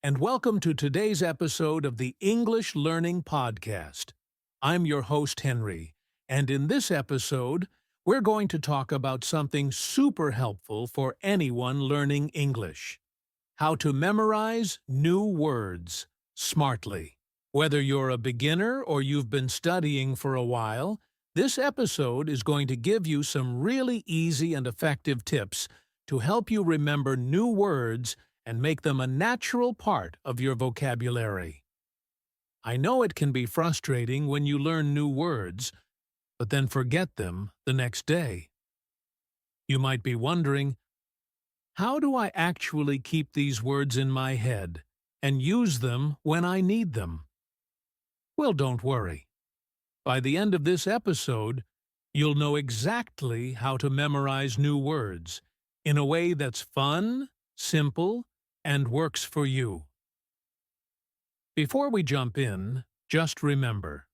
and welcome to today's episode of the English Learning Podcast. I'm your host, Henry, and in this episode, we're going to talk about something super helpful for anyone learning English: how to memorize new words smartly. Whether you're a beginner or you've been studying for a while, this episode is going to give you some really easy and effective tips to help you remember new words and make them a natural part of your vocabulary. I know it can be frustrating when you learn new words, but then forget them the next day. You might be wondering, how do I actually keep these words in my head and use them when I need them? Well, don't worry. By the end of this episode, you'll know exactly how to memorize new words in a way that's fun, simple, and works for you. Before we jump in, just remember,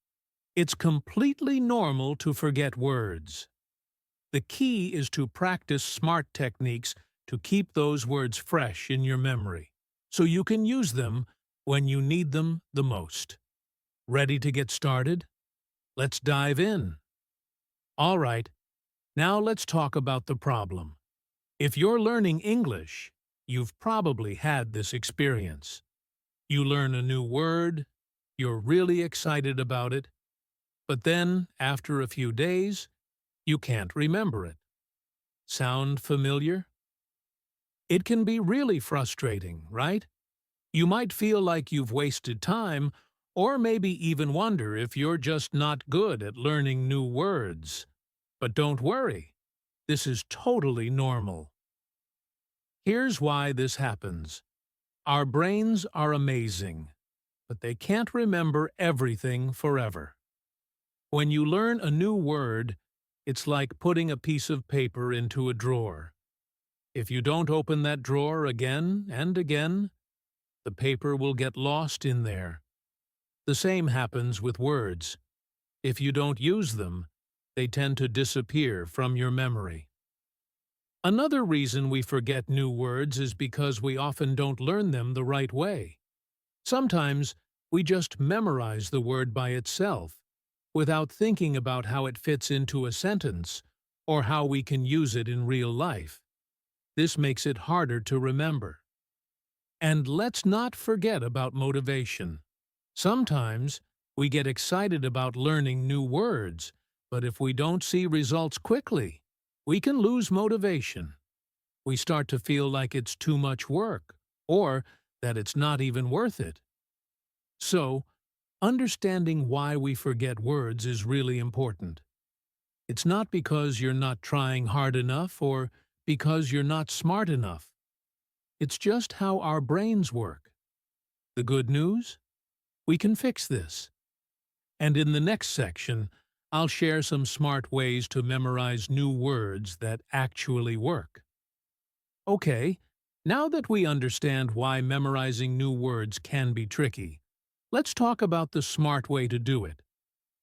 it's completely normal to forget words. The key is to practice smart techniques to keep those words fresh in your memory, so you can use them when you need them the most. Ready to get started? Let's dive in. All right, now let's talk about the problem. If you're learning English, you've probably had this experience. You learn a new word, you're really excited about it, but then, after a few days, you can't remember it. Sound familiar? It can be really frustrating, right? You might feel like you've wasted time, or maybe even wonder if you're just not good at learning new words. But don't worry, this is totally normal. Here's why this happens. Our brains are amazing, but they can't remember everything forever. When you learn a new word, it's like putting a piece of paper into a drawer. If you don't open that drawer again and again, the paper will get lost in there. The same happens with words. If you don't use them, they tend to disappear from your memory. Another reason we forget new words is because we often don't learn them the right way. Sometimes we just memorize the word by itself, without thinking about how it fits into a sentence or how we can use it in real life. This makes it harder to remember. And let's not forget about motivation. Sometimes we get excited about learning new words, but if we don't see results quickly, we can lose motivation. We start to feel like it's too much work, or that it's not even worth it. So, understanding why we forget words is really important. It's not because you're not trying hard enough or because you're not smart enough. It's just how our brains work. The good news? We can fix this. And in the next section, I'll share some smart ways to memorize new words that actually work. Okay, now that we understand why memorizing new words can be tricky, let's talk about the smart way to do it.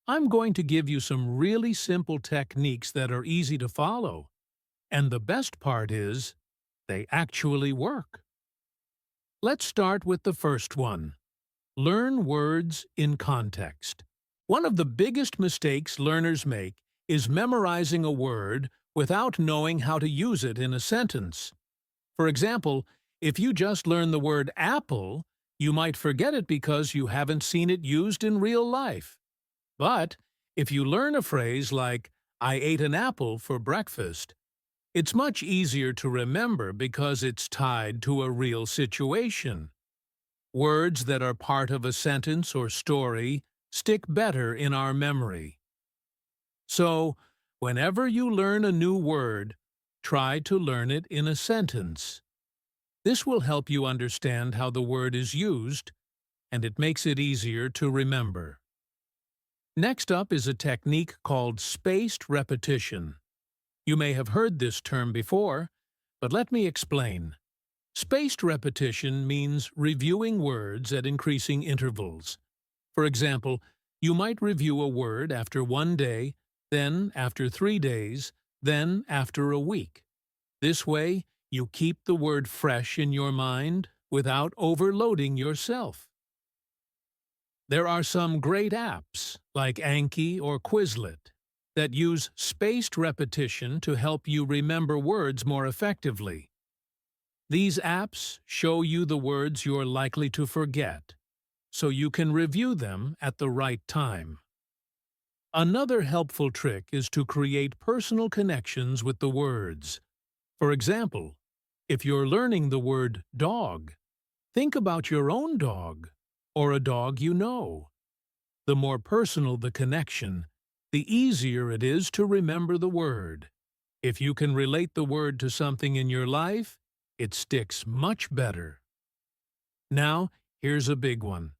I'm going to give you some really simple techniques that are easy to follow. And the best part is, they actually work. Let's start with the first one. Learn words in context. One of the biggest mistakes learners make is memorizing a word without knowing how to use it in a sentence. For example, if you just learn the word apple, you might forget it because you haven't seen it used in real life. But if you learn a phrase like, "I ate an apple for breakfast," it's much easier to remember because it's tied to a real situation. Words that are part of a sentence or story stick better in our memory. So, whenever you learn a new word, try to learn it in a sentence. This will help you understand how the word is used, and it makes it easier to remember. Next up is a technique called spaced repetition. You may have heard this term before, but let me explain. Spaced repetition means reviewing words at increasing intervals. For example, you might review a word after 1 day, then after 3 days, then after a week. This way, you keep the word fresh in your mind without overloading yourself. There are some great apps, like Anki or Quizlet, that use spaced repetition to help you remember words more effectively. These apps show you the words you're likely to forget, so you can review them at the right time. Another helpful trick is to create personal connections with the words. For example, if you're learning the word dog, think about your own dog or a dog you know. The more personal the connection, the easier it is to remember the word. If you can relate the word to something in your life, it sticks much better. Now, here's a big one.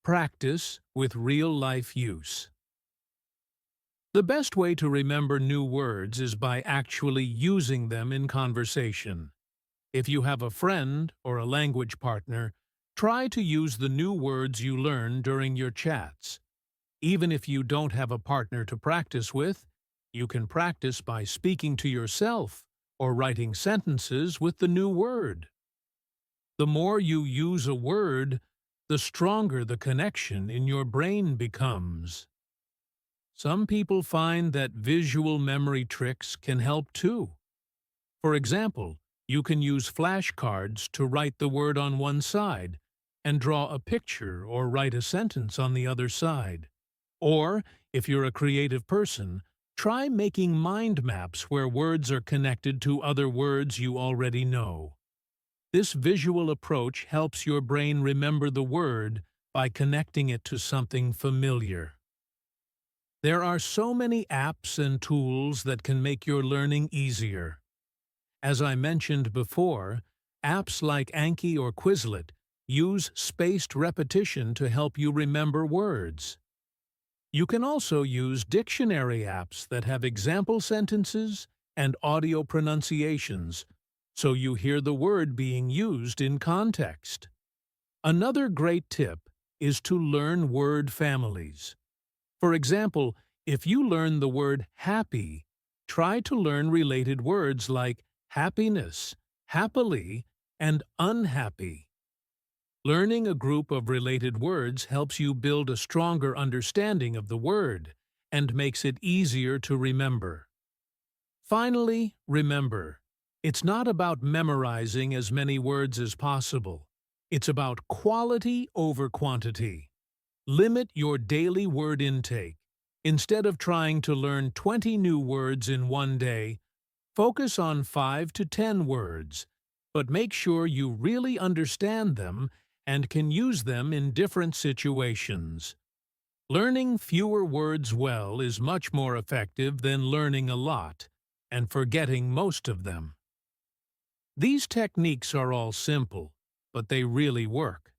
Practice with real-life use. The best way to remember new words is by actually using them in conversation. If you have a friend or a language partner, try to use the new words you learn during your chats. Even if you don't have a partner to practice with, you can practice by speaking to yourself or writing sentences with the new word. The more you use a word, the stronger the connection in your brain becomes. Some people find that visual memory tricks can help too. For example, you can use flashcards to write the word on one side and draw a picture or write a sentence on the other side. Or, if you're a creative person, try making mind maps where words are connected to other words you already know. This visual approach helps your brain remember the word by connecting it to something familiar. There are so many apps and tools that can make your learning easier. As I mentioned before, apps like Anki or Quizlet use spaced repetition to help you remember words. You can also use dictionary apps that have example sentences and audio pronunciations, so you hear the word being used in context. Another great tip is to learn word families. For example, if you learn the word happy, try to learn related words like happiness, happily, and unhappy. Learning a group of related words helps you build a stronger understanding of the word and makes it easier to remember. Finally, remember, it's not about memorizing as many words as possible. It's about quality over quantity. Limit your daily word intake. Instead of trying to learn 20 new words in one day, focus on 5 to 10 words, but make sure you really understand them and can use them in different situations. Learning fewer words well is much more effective than learning a lot and forgetting most of them. These techniques are all simple, but they really work.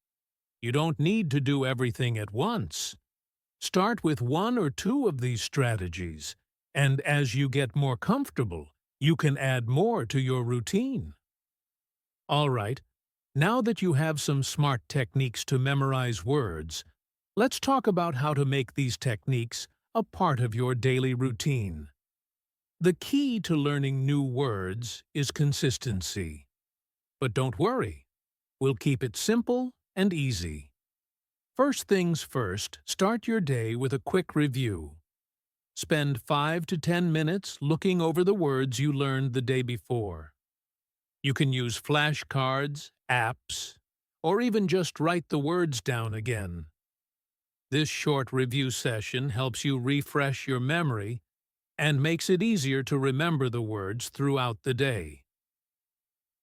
You don't need to do everything at once. Start with one or two of these strategies, and as you get more comfortable, you can add more to your routine. All right, now that you have some smart techniques to memorize words, let's talk about how to make these techniques a part of your daily routine. The key to learning new words is consistency. But don't worry, we'll keep it simple and easy. First things first, start your day with a quick review. Spend 5 to 10 minutes looking over the words you learned the day before. You can use flashcards, apps, or even just write the words down again. This short review session helps you refresh your memory and makes it easier to remember the words throughout the day.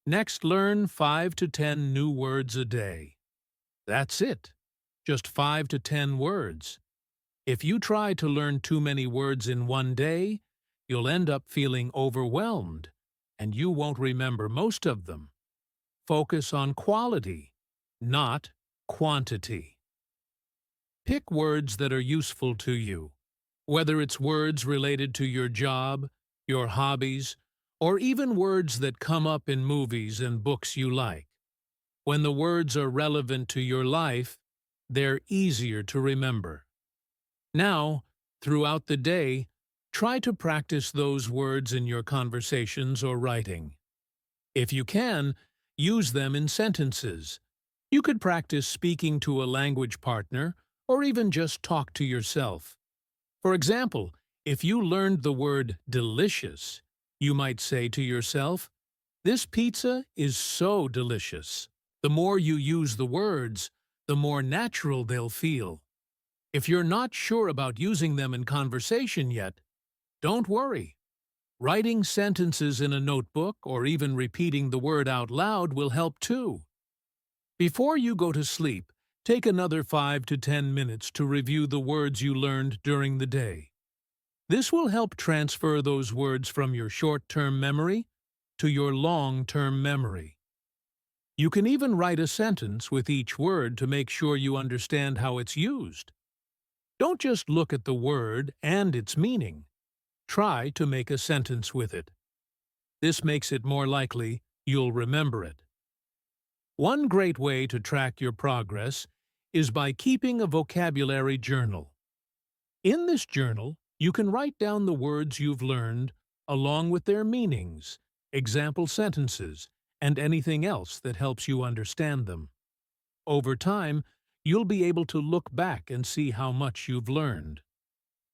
Next, learn 5 to 10 new words a day. That's it, just 5 to 10 words. If you try to learn too many words in one day, you'll end up feeling overwhelmed, and you won't remember most of them. Focus on quality, not quantity. Pick words that are useful to you, whether it's words related to your job, your hobbies, or even words that come up in movies and books you like. When the words are relevant to your life, they're easier to remember. Now, throughout the day, try to practice those words in your conversations or writing. If you can, use them in sentences, You could practice speaking to a language partner or even just talk to yourself. For example, if you learned the word delicious, you might say to yourself, "This pizza is so delicious." The more you use the words, the more natural they'll feel. If you're not sure about using them in conversation yet, don't worry. Writing sentences in a notebook or even repeating the word out loud will help too. Before you go to sleep, take another 5 to 10 minutes to review the words you learned during the day. This will help transfer those words from your short-term memory to your long-term memory. You can even write a sentence with each word to make sure you understand how it's used. Don't just look at the word and its meaning. Try to make a sentence with it. This makes it more likely you'll remember it. One great way to track your progress is by keeping a vocabulary journal. In this journal, you can write down the words you've learned along with their meanings, example sentences, and anything else that helps you understand them. Over time, you'll be able to look back and see how much you've learned.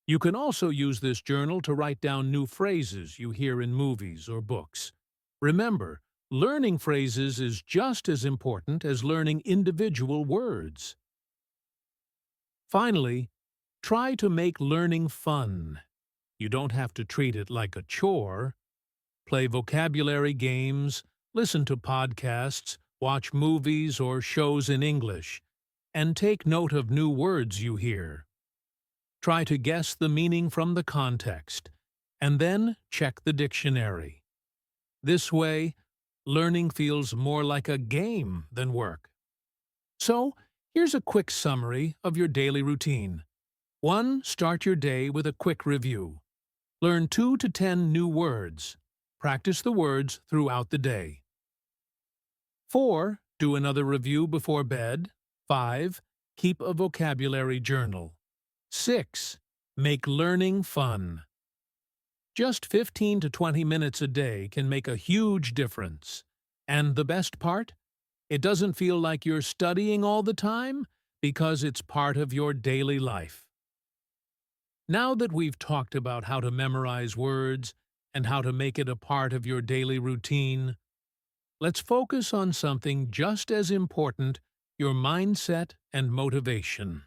You can also use this journal to write down new phrases you hear in movies or books. Remember, learning phrases is just as important as learning individual words. Finally, try to make learning fun. You don't have to treat it like a chore. Play vocabulary games, listen to podcasts, watch movies or shows in English, and take note of new words you hear. Try to guess the meaning from the context, and then check the dictionary. This way, learning feels more like a game than work. So, here's a quick summary of your daily routine. 1. Start your day with a quick review. Learn 2 to 10 new words. Practice the words throughout the day. 4. Do another review before bed. 5. Keep a vocabulary journal. 6. Make learning fun. Just 15 to 20 minutes a day can make a huge difference. And the best part? It doesn't feel like you're studying all the time because it's part of your daily life. Now that we've talked about how to memorize words and how to make it a part of your daily routine, let's focus on something just as important: your mindset and motivation.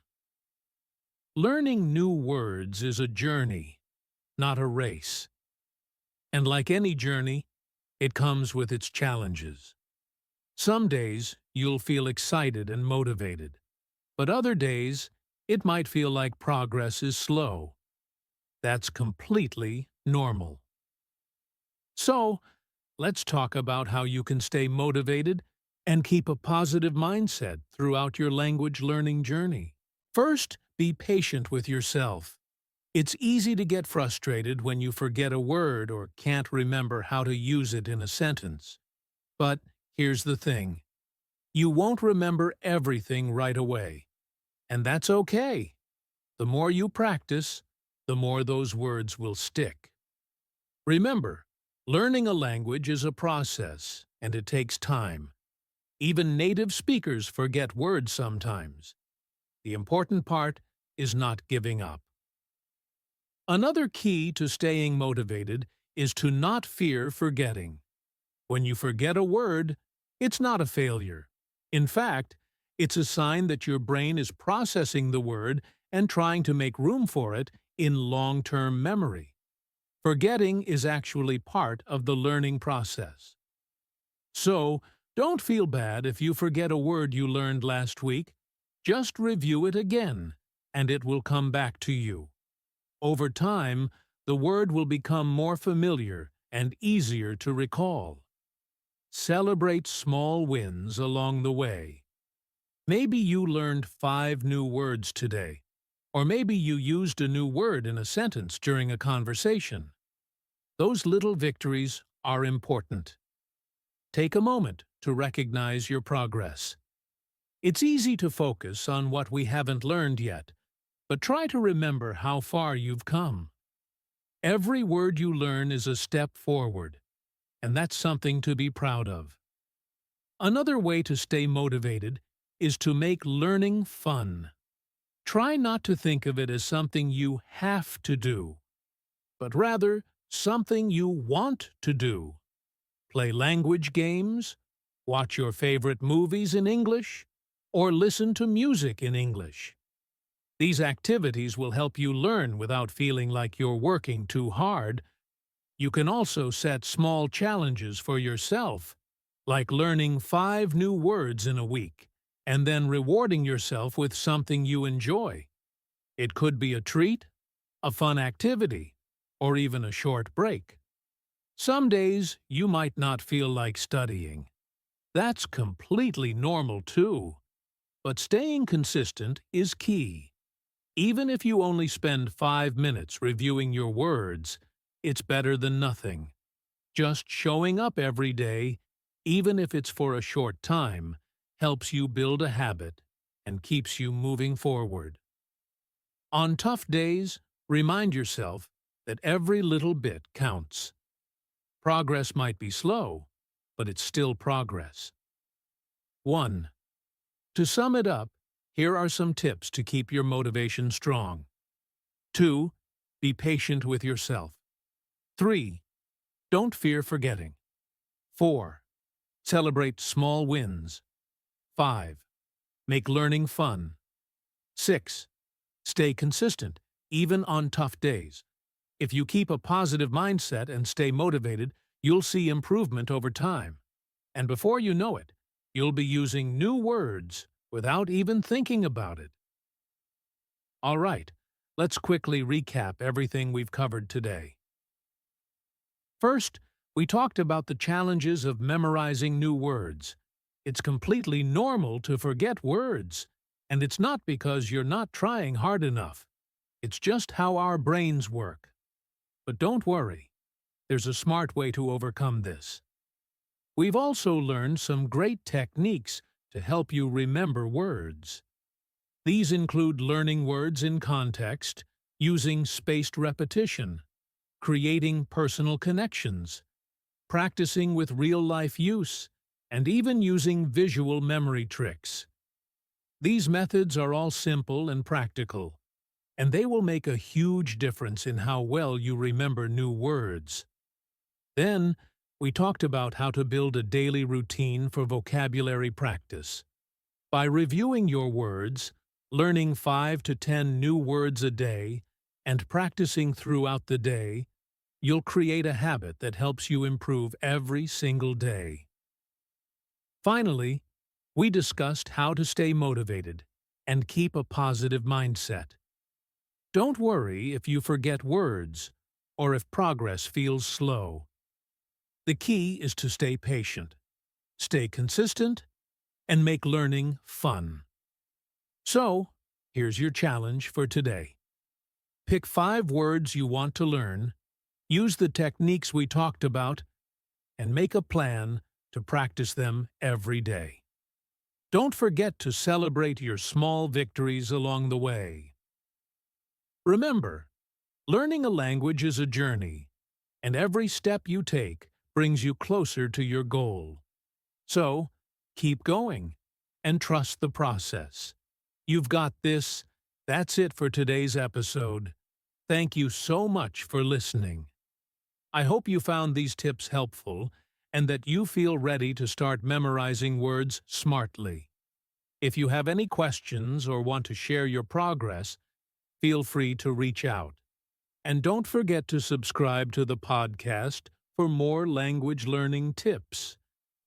Learning new words is a journey, not a race. And like any journey, it comes with its challenges. Some days you'll feel excited and motivated, but other days it might feel like progress is slow. That's completely normal. So, let's talk about how you can stay motivated and keep a positive mindset throughout your language learning journey. First, be patient with yourself. It's easy to get frustrated when you forget a word or can't remember how to use it in a sentence. But here's the thing: you won't remember everything right away. And that's okay. The more you practice, the more those words will stick. Remember, learning a language is a process, and it takes time. Even native speakers forget words sometimes. The important part is not giving up. Another key to staying motivated is to not fear forgetting. When you forget a word, it's not a failure. In fact, it's a sign that your brain is processing the word and trying to make room for it in long-term memory. Forgetting is actually part of the learning process. So, don't feel bad if you forget a word you learned last week. Just review it again, and it will come back to you. Over time, the word will become more familiar and easier to recall. Celebrate small wins along the way. Maybe you learned 5 new words today, or maybe you used a new word in a sentence during a conversation. Those little victories are important. Take a moment to recognize your progress. It's easy to focus on what we haven't learned yet, but try to remember how far you've come. Every word you learn is a step forward, and that's something to be proud of. Another way to stay motivated is to make learning fun. Try not to think of it as something you have to do, but rather something you want to do. Play language games, watch your favorite movies in English, or listen to music in English. These activities will help you learn without feeling like you're working too hard. You can also set small challenges for yourself, like learning 5 new words in a week, and then rewarding yourself with something you enjoy. It could be a treat, a fun activity, or even a short break. Some days you might not feel like studying. That's completely normal too. But staying consistent is key. Even if you only spend 5 minutes reviewing your words, it's better than nothing. Just showing up every day, even if it's for a short time, helps you build a habit and keeps you moving forward. On tough days, remind yourself that every little bit counts. Progress might be slow, but it's still progress. 1. To sum it up, here are some tips to keep your motivation strong. 2. Be patient with yourself. 3. Don't fear forgetting. 4. Celebrate small wins. 5. Make learning fun. 6. Stay consistent, even on tough days. If you keep a positive mindset and stay motivated, you'll see improvement over time. And before you know it, you'll be using new words without even thinking about it. All right, let's quickly recap everything we've covered today. First, we talked about the challenges of memorizing new words. It's completely normal to forget words, and it's not because you're not trying hard enough. It's just how our brains work. But don't worry, there's a smart way to overcome this. We've also learned some great techniques to help you remember words. These include learning words in context, using spaced repetition, creating personal connections, practicing with real-life use, and even using visual memory tricks. These methods are all simple and practical, and they will make a huge difference in how well you remember new words. Then, we talked about how to build a daily routine for vocabulary practice. By reviewing your words, learning 5 to 10 new words a day, and practicing throughout the day, you'll create a habit that helps you improve every single day. Finally, we discussed how to stay motivated and keep a positive mindset. Don't worry if you forget words or if progress feels slow. The key is to stay patient, stay consistent, and make learning fun. So, here's your challenge for today. Pick 5 words you want to learn, use the techniques we talked about, and make a plan to practice them every day. Don't forget to celebrate your small victories along the way. Remember, learning a language is a journey, and every step you take brings you closer to your goal. So, keep going and trust the process. You've got this. That's it for today's episode. Thank you so much for listening. I hope you found these tips helpful and that you feel ready to start memorizing words smartly. If you have any questions or want to share your progress, feel free to reach out. And don't forget to subscribe to the podcast for more language learning tips.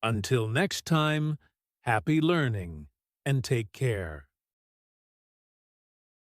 Until next time, happy learning and take care.